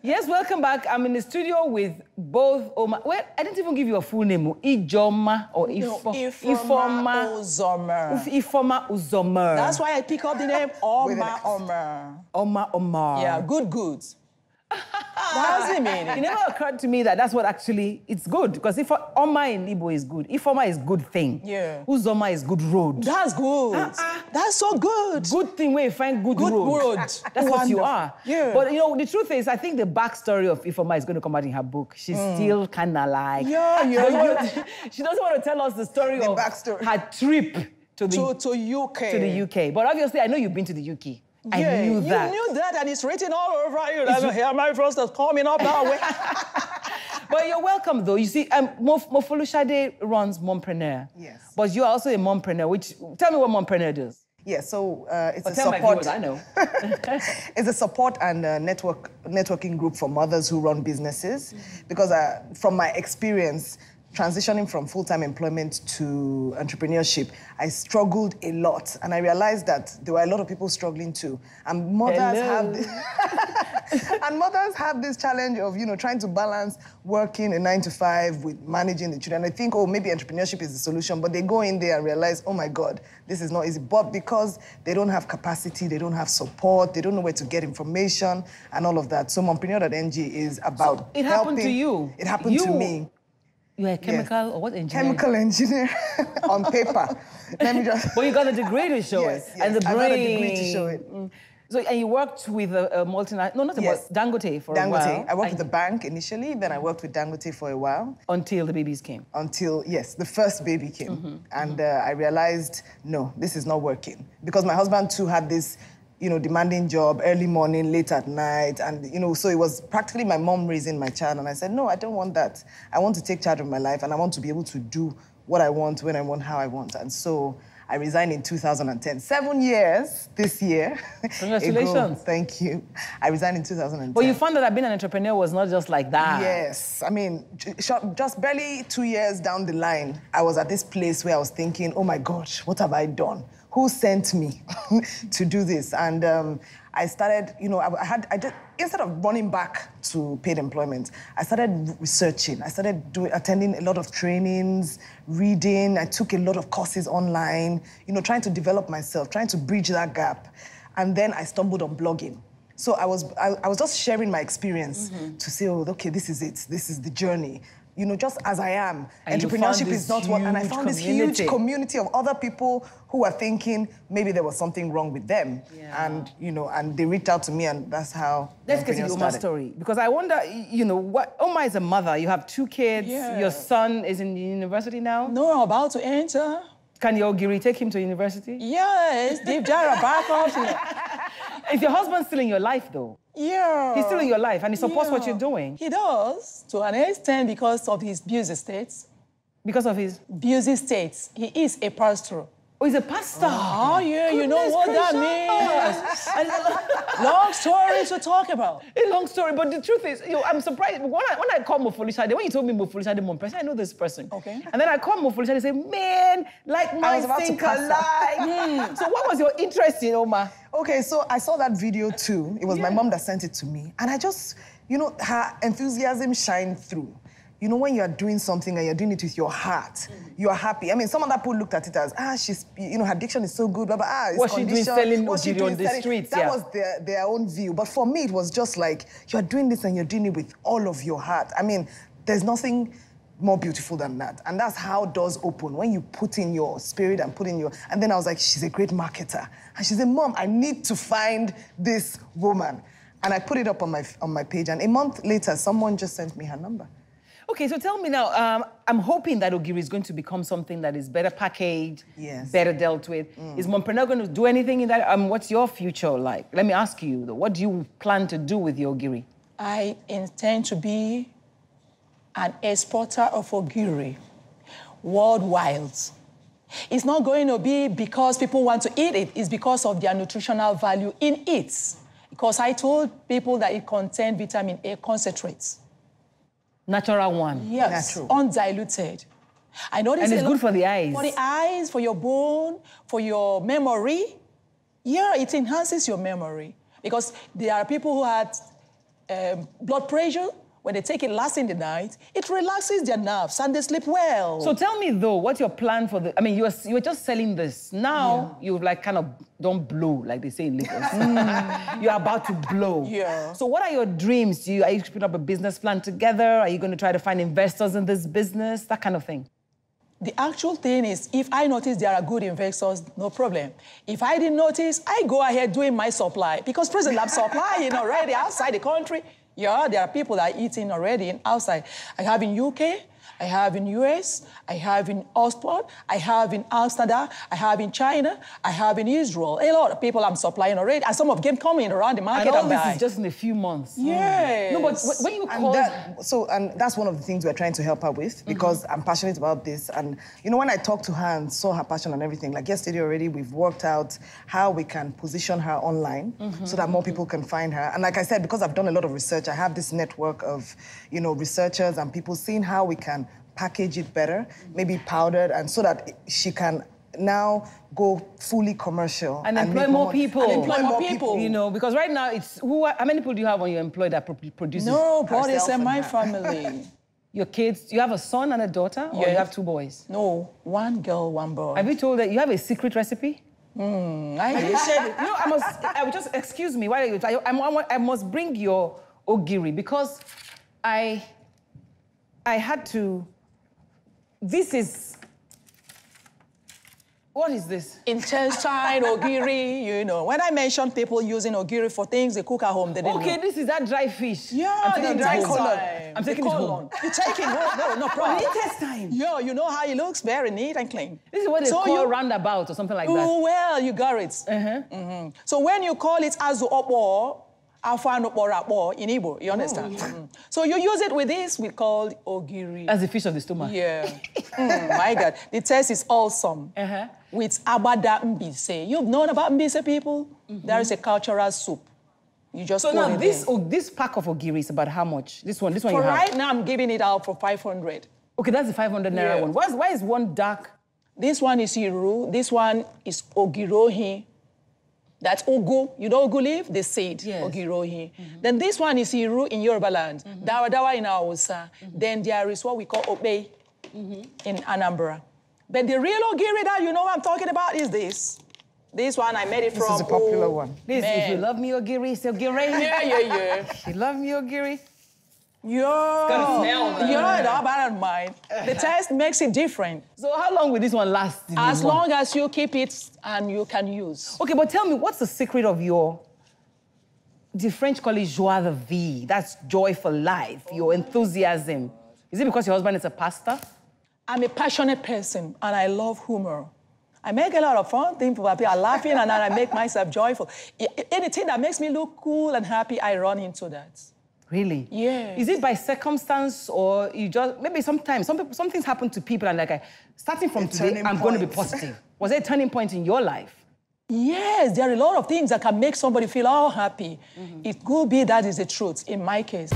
Yes, welcome back. I'm in the studio with both Oma. Well, I didn't even give you a full name. Ijoma or Ifoma Uzomer. Ifoma Uzomer. That's why I pick up the name Oma. Oma. Yeah, good. That's the meaning. It never occurred to me that that's what actually, it's good. Because if Oma in Igbo is good, Ifoma is good thing. Yeah. Uzoma is good road. That's good. That's so good. Good thing where you find good road. That's what you are. Yeah. But you know, the truth is, I think the backstory of Ifoma is going to come out in her book. She's still kind of like... Yeah. She doesn't want to tell us the story of backstory. Her trip to the UK. To the UK. But obviously, I know you've been to the UK. I knew that. You knew that, and it's written all over you. Here, my first is coming up now. But you're welcome, though. You see, Mofolushade runs Mompreneur. Yes. But you're also a mompreneur, which... Tell me what Mompreneur does. Yeah, so it's a tell support... my viewers, I know. It's a support and networking group for mothers who run businesses. Because from my experience, transitioning from full-time employment to entrepreneurship, I struggled a lot. And I realized that there were a lot of people struggling too. And mothers have this challenge of, you know, trying to balance working a 9-to-5 with managing the children. And I think, oh, maybe entrepreneurship is the solution, but they go in there and realize, oh my God, this is not easy. But because they don't have capacity, they don't have support, they don't know where to get information and all of that. So Mompreneur.ng is about so it happened to you. It happened to me. You're a chemical or what engineer? Chemical engineer on paper. Let me just... Well, you got a degree to show it. Yes, and the brain. I got a degree to show it. So, and you worked with a multinational, no, not Dangote for a while. Dangote. I worked with the bank initially, then I worked with Dangote for a while. Until the babies came. Until, yes, the first baby came. And I realized, no, this is not working. Because my husband too had this, you know, demanding job, early morning, late at night. And, you know, so it was practically my mom raising my child. And I said, no, I don't want that. I want to take charge of my life and I want to be able to do what I want, when I want, how I want. And so I resigned in 2010. 7 years this year. Congratulations. Ago. Thank you. I resigned in 2010. But you found that being an entrepreneur was not just like that. Yes. I mean, just barely 2 years down the line, I was at this place where I was thinking, oh my gosh, what have I done? Who sent me to do this? And I started, you know, instead of running back to paid employment, I started researching. I started attending a lot of trainings, reading. I took a lot of courses online, you know, trying to develop myself, trying to bridge that gap. And then I stumbled on blogging. So I was just sharing my experience to say, oh, okay, this is it. This is the journey. You know, just as I am. And entrepreneurship is not what... And I found this huge community of other people who were thinking maybe there was something wrong with them. Yeah. And, you know, and they reached out to me and that's how... Let's get to Oma's story. Because I wonder, you know, Oma is a mother. You have 2 kids. Yeah. Your son is in university now? No, I'm about to enter. Can your Ogiri take him to university? Yes, Deep Jara back off. Is your husband still in your life, though? Yeah. He's still in your life, and he supports what you're doing. He does, to an extent, because of his busy states. Because of his? Busy states. He is a pastor. Oh, he's a pastor. Oh, yeah, you know what that means. Long story to talk about. A long story, but the truth is, you know, I'm surprised. When I call Mofolishade, when you told me Mofolishade Mompreneur, I know this person. Okay. And then I call Mofolishade and say, man, like my think alike. So what was your interest in Oma? Okay, so I saw that video too. It was my mom that sent it to me. And I just, you know, her enthusiasm shined through. You know, when you are doing something and you're doing it with your heart, you are happy. I mean, some other people looked at it as, she's, you know, her diction is so good, blah, blah, what's she doing selling Ogiri on the streets? That was their own view. But for me, it was just like, you're doing this and you're doing it with all of your heart. I mean, there's nothing more beautiful than that. And that's how doors open, when you put in your spirit and put in your... And then I was like, she's a great marketer. And she said, Mom, I need to find this woman. And I put it up on my page. And a month later, someone just sent me her number. Okay, so tell me now, I'm hoping that Ogiri is going to become something that is better packaged, better dealt with. Is Mompreneur going to do anything in that? What's your future like? Let me ask you, though, what do you plan to do with your Ogiri? I intend to be an exporter of Ogiri worldwide. It's not going to be because people want to eat it. It's because of their nutritional value in it. Because I told people that it contains vitamin A concentrates. Natural one. Yes, natural. Undiluted. I know this. And it's good for the eyes. For the eyes, for your bone, for your memory. Yeah, it enhances your memory. Because there are people who had blood pressure. When they take it last in the night, it relaxes their nerves and they sleep well. So tell me though, what's your plan for the, I mean, you were just selling this. Now you've like kind of don't blow, like they say in Lagos. You're about to blow. Yeah. So what are your dreams? Are you putting up a business plan together? Are you going to try to find investors in this business? That kind of thing. The actual thing is, if I notice there are good investors, no problem. If I didn't notice, I go ahead doing my supply. Because presently I'm supplying already outside the country. Yeah, there are people that are eating already outside. I have in UK, I have in US, I have in Oxford, I have in Amsterdam, I have in China, I have in Israel. A lot of people I'm supplying already, and some of them coming around the market and all and this buy. is just in a few months. Yes. No, but when you call... And that's one of the things we're trying to help her with, because I'm passionate about this. And, you know, when I talked to her and saw her passion and everything, like yesterday already, we've worked out how we can position her online so that more people can find her. And like I said, because I've done a lot of research, I have this network of, you know, researchers and people seeing how we can package it better, maybe powdered, and so that she can now go fully commercial and employ more people. And employ more people. You know, because right now it's how many people do you have on your employed that produces? Nobody except my family. Your kids, you have a son and a daughter, or you have 2 boys? No, 1 girl, 1 boy. Have you told that you have a secret recipe? I said it. No, I would just excuse me. Why I must bring your ogiri because I had to. This is. What is this? Intestine, ogiri, you know. When I mention people using ogiri for things they cook at home, they didn't know. This is that dry fish. Yeah, I'm taking dry colon. I'm taking it home. You take it home, no problem. Intestine. Yeah, you know how it looks, very neat and clean. This is what they call roundabout or something like that. Oh, well, you got it. So when you call it azu opo, in Igbo, you understand? So you use it with this, we call ogiri. As the fish of the stomach. Yeah. My God, the taste is awesome. With abada mbise. You've known about mbise, people? There is a cultural soup. You just so now this pack of ogiri is about how much? This one you have? Right now, I'm giving it out for 500. Okay, that's the 500 naira one. Why is one dark? This one is iru. This one is ogirohi. That's Ogu. You know Ogu leaf? The seed, Ogirohi. Then this one is Iru in Yoruba land, Dawa Dawa in Hausa. Then there is what we call Obe in Anambra. But the real Ogiri that you know what I'm talking about is this. This one, I made it from... This is a popular one. If you love me, Ogiri, it's Ogiri. Yeah. If you love me, Ogiri. Yeah. It's gonna smell. Yeah, no, I don't mind. The taste makes it different. So how long will this one last? As long as you keep it and you can use. Okay, but tell me, what's the secret of the French call it joie de vie, that's joy for life, your enthusiasm. Is it because your husband is a pastor? I'm a passionate person and I love humor. I make a lot of fun things, people are laughing and then I make myself joyful. Anything that makes me look cool and happy, I run into that. Really? Yeah. Is it by circumstance or you just, maybe sometimes, some things happen to people and like, starting from today, I'm going to be positive. Was there a turning point in your life? Yes, there are a lot of things that can make somebody feel all happy. It could be that is the truth, in my case.